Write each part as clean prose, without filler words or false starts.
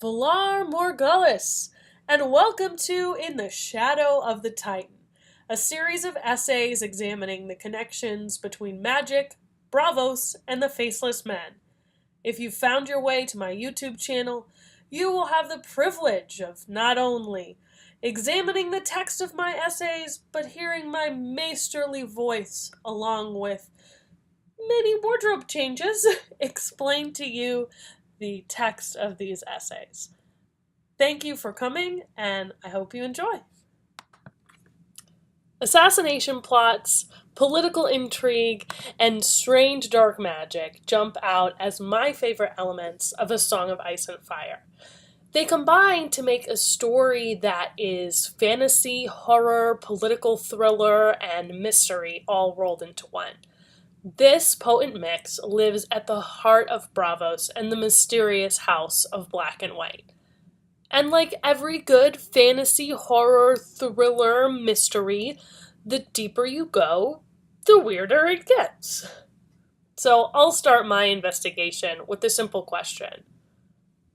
Valar Morghulis, and welcome to In the Shadow of the Titan, a series of essays examining the connections between magic, Braavos, and the Faceless Men. If you've found your way to my YouTube channel, you will have the privilege of not only examining the text of my essays, but hearing my masterly voice along with many wardrobe changes explain to you the text of these essays. Thank you for coming, and I hope you enjoy. Assassination plots, political intrigue, and strange dark magic jump out as my favorite elements of A Song of Ice and Fire. They combine to make a story that is fantasy, horror, political thriller, and mystery all rolled into one. This potent mix lives at the heart of Braavos and the mysterious house of Black and White. And like every good fantasy, horror, thriller, mystery, the deeper you go, the weirder it gets. So I'll start my investigation with the simple question.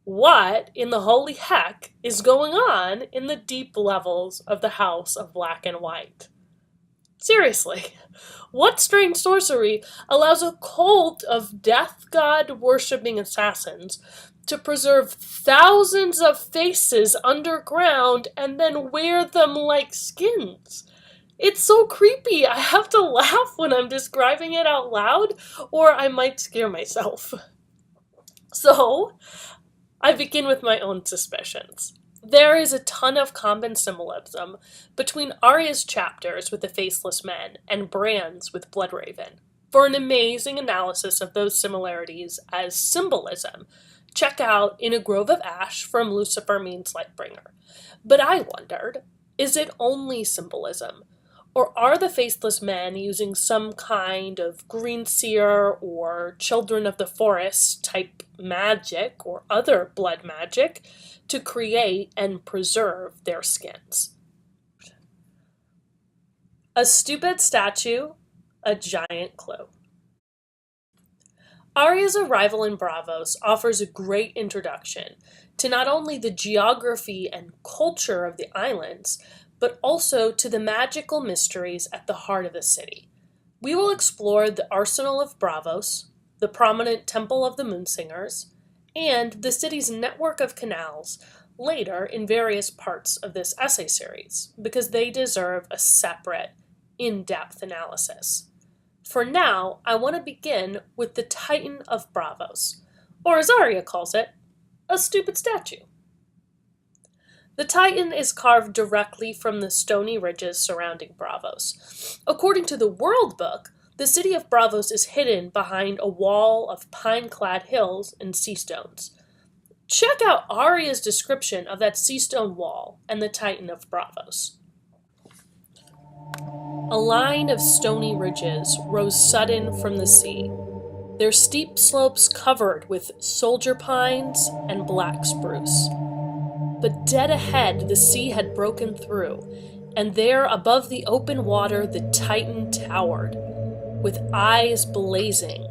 What in the holy heck is going on in the deep levels of the house of Black and White? Seriously, what strange sorcery allows a cult of death god worshipping assassins to preserve thousands of faces underground and then wear them like skins? It's so creepy. I have to laugh when I'm describing it out loud, or I might scare myself. So, I begin with my own suspicions. There is a ton of common symbolism between Arya's chapters with the Faceless Men and Bran's with Bloodraven. For an amazing analysis of those similarities as symbolism, check out In a Grove of Ash from Lucifer Means Lightbringer. But I wondered, is it only symbolism? Or are the Faceless Men using some kind of green seer or children of the forest type magic or other blood magic to create and preserve their skins? A stupid statue, a giant clue. Arya's arrival in Braavos offers a great introduction to not only the geography and culture of the islands, but also to the magical mysteries at the heart of the city. We will explore the arsenal of Braavos, the prominent Temple of the Moonsingers, and the city's network of canals later in various parts of this essay series, because they deserve a separate, in-depth analysis. For now, I want to begin with the Titan of Braavos, or as Arya calls it, a stupid statue. The Titan is carved directly from the stony ridges surrounding Braavos. According to the World Book, the city of Braavos is hidden behind a wall of pine-clad hills and sea stones. Check out Arya's description of that sea stone wall and the Titan of Braavos. A line of stony ridges rose sudden from the sea, their steep slopes covered with soldier pines and black spruce. But dead ahead, the sea had broken through, and there above the open water the Titan towered, with eyes blazing,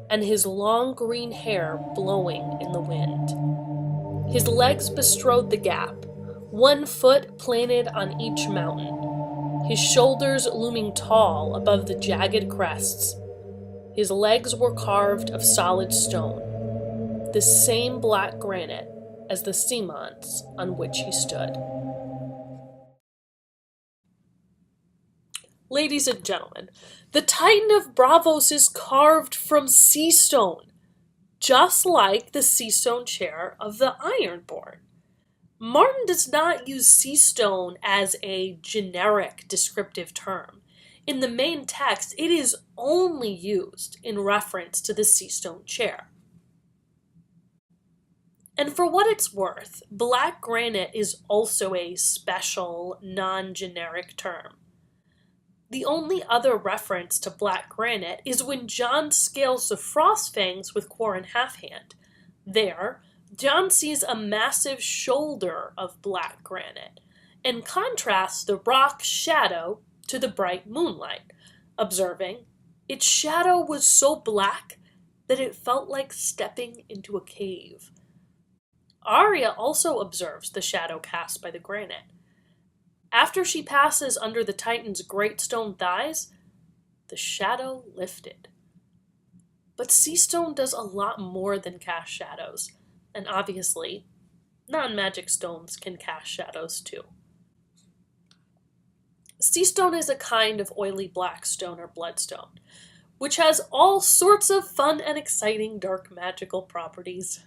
and his long green hair blowing in the wind. His legs bestrode the gap, one foot planted on each mountain, his shoulders looming tall above the jagged crests. His legs were carved of solid stone, the same black granite as the seamonts on which he stood. Ladies and gentlemen, the Titan of Braavos is carved from sea stone, just like the sea stone chair of the Ironborn. Martin does not use sea stone as a generic descriptive term. In the main text, it is only used in reference to the sea stone chair. And for what it's worth, black granite is also a special, non-generic term. The only other reference to black granite is when Jon scales the Frostfangs with Quarren Halfhand. There, Jon sees a massive shoulder of black granite, and contrasts the rock's shadow to the bright moonlight, observing, its shadow was so black that it felt like stepping into a cave. Arya also observes the shadow cast by the granite. After she passes under the Titan's great stone thighs, the shadow lifted. But sea stone does a lot more than cast shadows, and obviously, non-magic stones can cast shadows too. Sea stone is a kind of oily black stone or bloodstone, which has all sorts of fun and exciting dark magical properties.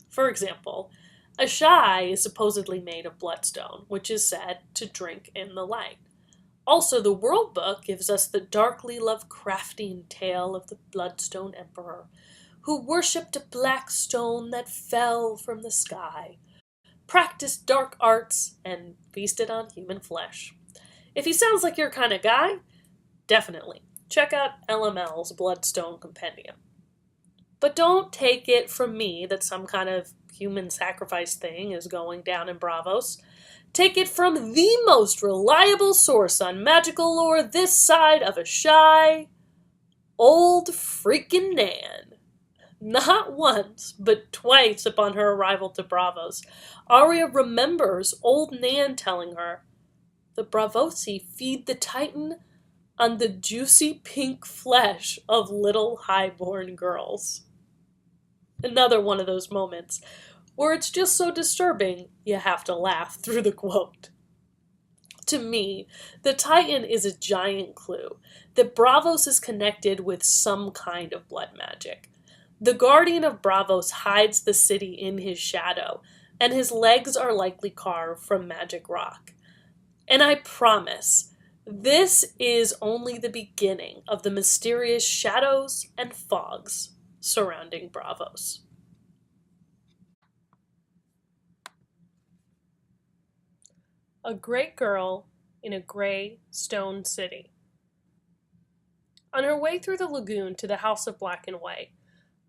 For example, a shy is supposedly made of bloodstone, which is said to drink in the light. Also, the World Book gives us the darkly Lovecraftian tale of the Bloodstone Emperor, who worshipped a black stone that fell from the sky, practiced dark arts, and feasted on human flesh. If he sounds like your kind of guy, definitely check out LML's Bloodstone Compendium. But don't take it from me that some kind of human sacrifice thing is going down in Braavos. Take it from the most reliable source on magical lore this side of a shy, old freaking Nan. Not once, but twice upon her arrival to Braavos, Arya remembers old Nan telling her, "The Braavosi feed the Titan on the juicy pink flesh of little highborn girls." Another one of those moments where it's just so disturbing you have to laugh through the quote. To me, the Titan is a giant clue that Braavos is connected with some kind of blood magic. The guardian of Braavos hides the city in his shadow, and his legs are likely carved from magic rock. And I promise, this is only the beginning of the mysterious shadows and fogs surrounding Braavos. A great girl in a gray stone city. On her way through the lagoon to the House of Black and White,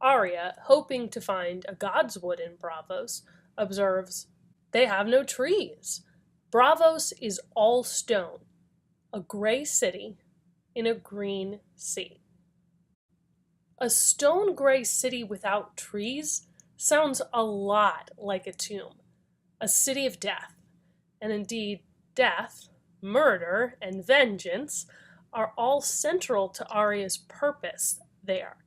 Arya, hoping to find a god's wood in Braavos, observes, "They have no trees. Braavos is all stone, a gray city in a green sea." A stone gray city without trees sounds a lot like a tomb, a city of death. And indeed, death, murder, and vengeance are all central to Arya's purpose there.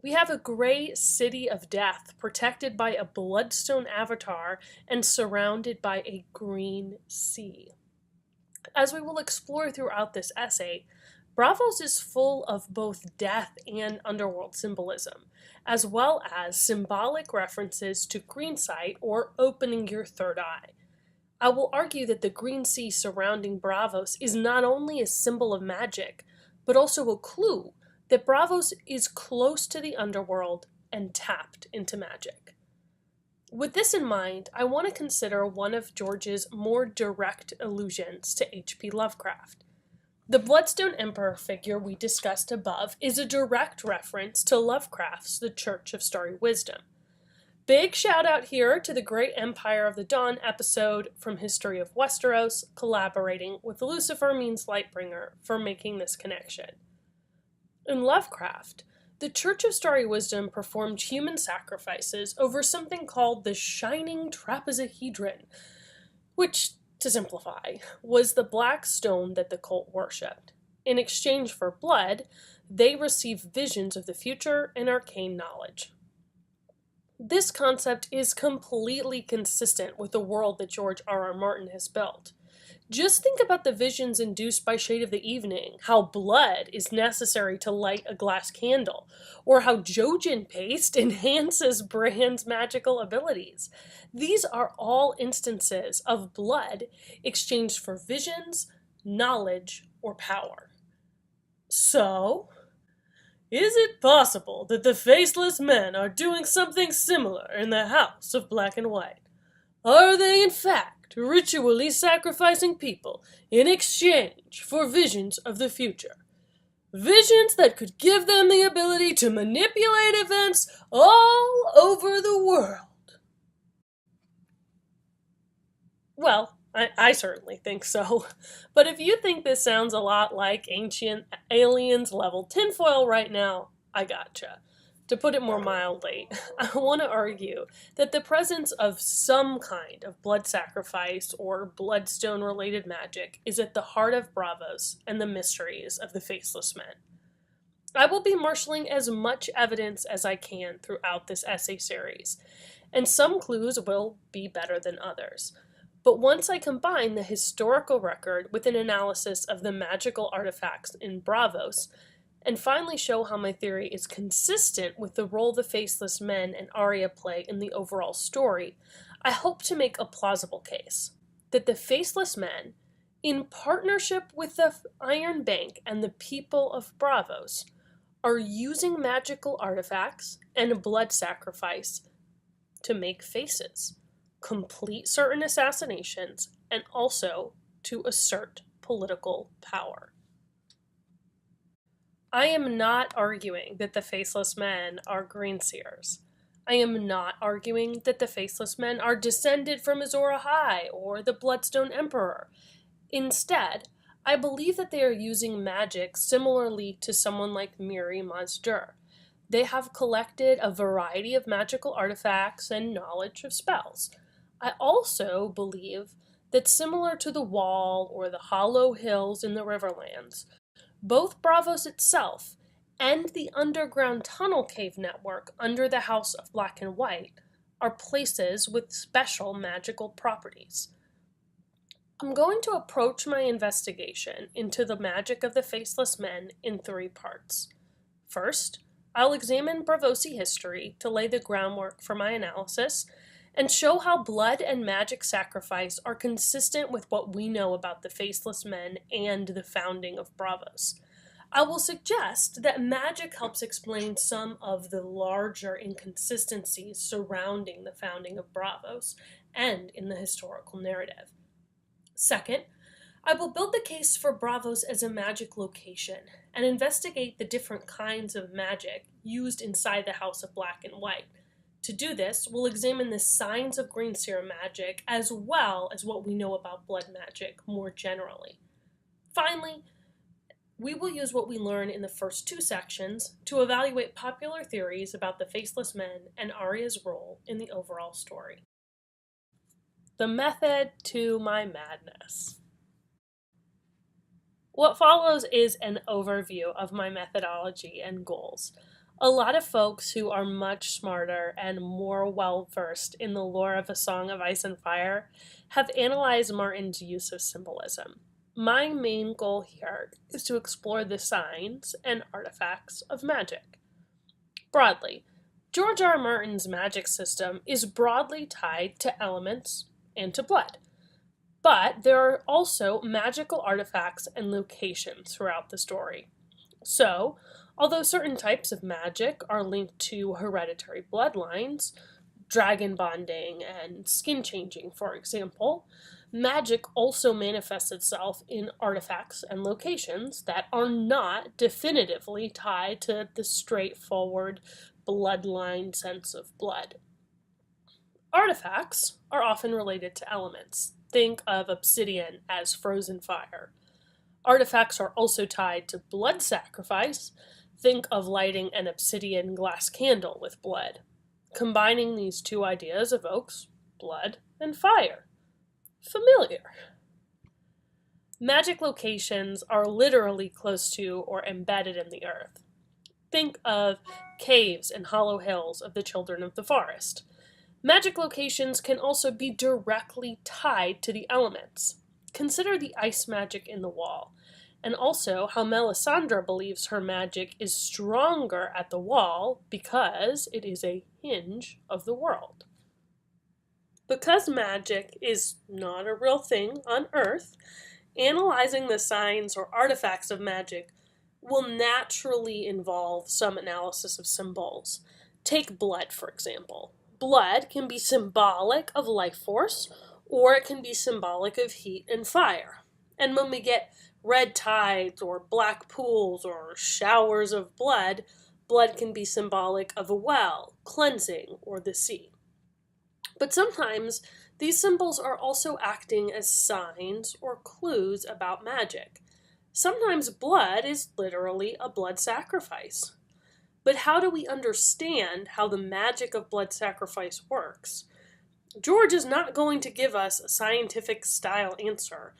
We have a gray city of death protected by a bloodstone avatar and surrounded by a green sea. As we will explore throughout this essay, Braavos is full of both death and underworld symbolism, as well as symbolic references to greensight or opening your third eye. I will argue that the green sea surrounding Braavos is not only a symbol of magic, but also a clue that Braavos is close to the underworld and tapped into magic. With this in mind, I want to consider one of George's more direct allusions to H.P. Lovecraft. The Bloodstone Emperor figure we discussed above is a direct reference to Lovecraft's The Church of Starry Wisdom. Big shout out here to the Great Empire of the Dawn episode from History of Westeros, collaborating with Lucifer Means Lightbringer for making this connection. In Lovecraft, the Church of Starry Wisdom performed human sacrifices over something called the Shining Trapezohedron, which, to simplify, was the black stone that the cult worshipped. In exchange for blood, they received visions of the future and arcane knowledge. This concept is completely consistent with the world that George R.R. Martin has built. Just think about the visions induced by Shade of the Evening, how blood is necessary to light a glass candle, or how Jojen paste enhances Bran's magical abilities. These are all instances of blood exchanged for visions, knowledge, or power. So, is it possible that the Faceless Men are doing something similar in the House of Black and White? Are they, in fact, ritually sacrificing people in exchange for visions of the future? Visions that could give them the ability to manipulate events all over the world? Well, I certainly think so. But if you think this sounds a lot like Ancient Aliens level tinfoil right now, I gotcha. To put it more mildly, I want to argue that the presence of some kind of blood sacrifice or bloodstone related magic is at the heart of Braavos and the mysteries of the Faceless Men. I will be marshaling as much evidence as I can throughout this essay series, and some clues will be better than others. But once I combine the historical record with an analysis of the magical artifacts in Braavos, and finally show how my theory is consistent with the role the Faceless Men and Arya play in the overall story, I hope to make a plausible case that the Faceless Men, in partnership with the Iron Bank and the people of Braavos, are using magical artifacts and blood sacrifice to make faces, complete certain assassinations, and also to assert political power. I am not arguing that the Faceless Men are Greenseers. I am not arguing that the Faceless Men are descended from Azor Ahai or the Bloodstone Emperor. Instead, I believe that they are using magic similarly to someone like Miri Mazdur. They have collected a variety of magical artifacts and knowledge of spells. I also believe that similar to the Wall or the Hollow Hills in the Riverlands, both Braavos itself and the underground tunnel cave network under the House of Black and White are places with special magical properties. I'm going to approach my investigation into the magic of the Faceless Men in 3 parts. First, I'll examine Braavosi history to lay the groundwork for my analysis and show how blood and magic sacrifice are consistent with what we know about the Faceless Men and the founding of Braavos. I will suggest that magic helps explain some of the larger inconsistencies surrounding the founding of Braavos and in the historical narrative. Second, I will build the case for Braavos as a magic location and investigate the different kinds of magic used inside the House of Black and White. To do this, we'll examine the signs of Greenseer magic as well as what we know about blood magic more generally. Finally, we will use what we learn in the first 2 sections to evaluate popular theories about the Faceless Men and Arya's role in the overall story. The method to my madness. What follows is an overview of my methodology and goals. A lot of folks who are much smarter and more well-versed in the lore of A Song of Ice and Fire have analyzed Martin's use of symbolism. My main goal here is to explore the signs and artifacts of magic. Broadly, George R. R. Martin's magic system is broadly tied to elements and to blood. But there are also magical artifacts and locations throughout the story. So, although certain types of magic are linked to hereditary bloodlines, dragon bonding and skin changing, for example, magic also manifests itself in artifacts and locations that are not definitively tied to the straightforward bloodline sense of blood. Artifacts are often related to elements. Think of obsidian as frozen fire. Artifacts are also tied to blood sacrifice. Think of lighting an obsidian glass candle with blood. Combining these 2 ideas evokes blood and fire. Familiar. Magic locations are literally close to or embedded in the earth. Think of caves and hollow hills of the Children of the Forest. Magic locations can also be directly tied to the elements. Consider the ice magic in the Wall, and also how Melisandre believes her magic is stronger at the Wall because it is a hinge of the world. Because magic is not a real thing on Earth, analyzing the signs or artifacts of magic will naturally involve some analysis of symbols. Take blood, for example. Blood can be symbolic of life force, or it can be symbolic of heat and fire. And when we get red tides or black pools or showers of blood, blood can be symbolic of a well, cleansing, or the sea. But sometimes these symbols are also acting as signs or clues about magic. Sometimes blood is literally a blood sacrifice. But how do we understand how the magic of blood sacrifice works? George is not going to give us a scientific style answer.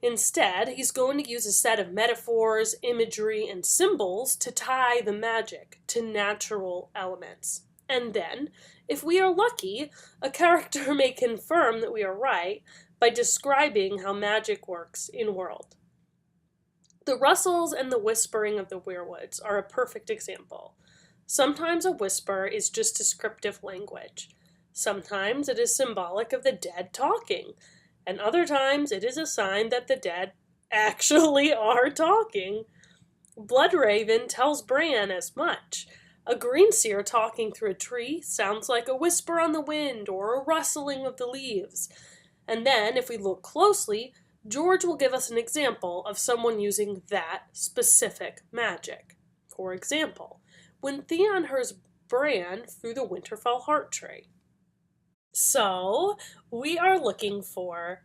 Instead, he's going to use a set of metaphors, imagery, and symbols to tie the magic to natural elements. And then, if we are lucky, a character may confirm that we are right by describing how magic works in world. The rustles and the whispering of the weirwoods are a perfect example. Sometimes a whisper is just descriptive language. Sometimes it is symbolic of the dead talking, and other times it is a sign that the dead actually are talking. Bloodraven tells Bran as much. A greenseer talking through a tree sounds like a whisper on the wind or a rustling of the leaves. And then, if we look closely, George will give us an example of someone using that specific magic. For example, when Theon hears Bran through the Winterfell heart tree. So, we are looking for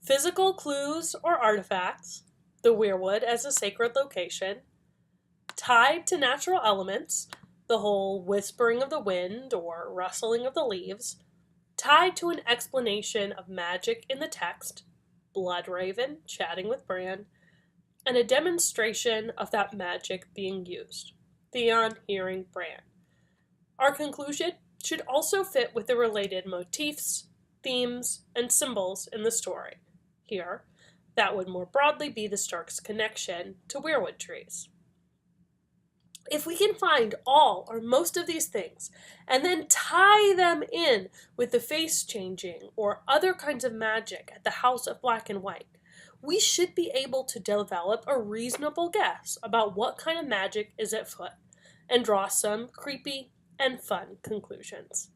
physical clues or artifacts, the weirwood as a sacred location, tied to natural elements, the whole whispering of the wind or rustling of the leaves, tied to an explanation of magic in the text, Bloodraven chatting with Bran, and a demonstration of that magic being used, Theon hearing Bran. Our conclusion should also fit with the related motifs, themes, and symbols in the story. Here, that would more broadly be the Stark's connection to weirwood trees. If we can find all or most of these things, and then tie them in with the face changing or other kinds of magic at the House of Black and White, we should be able to develop a reasonable guess about what kind of magic is at foot, and draw some creepy and fun conclusions.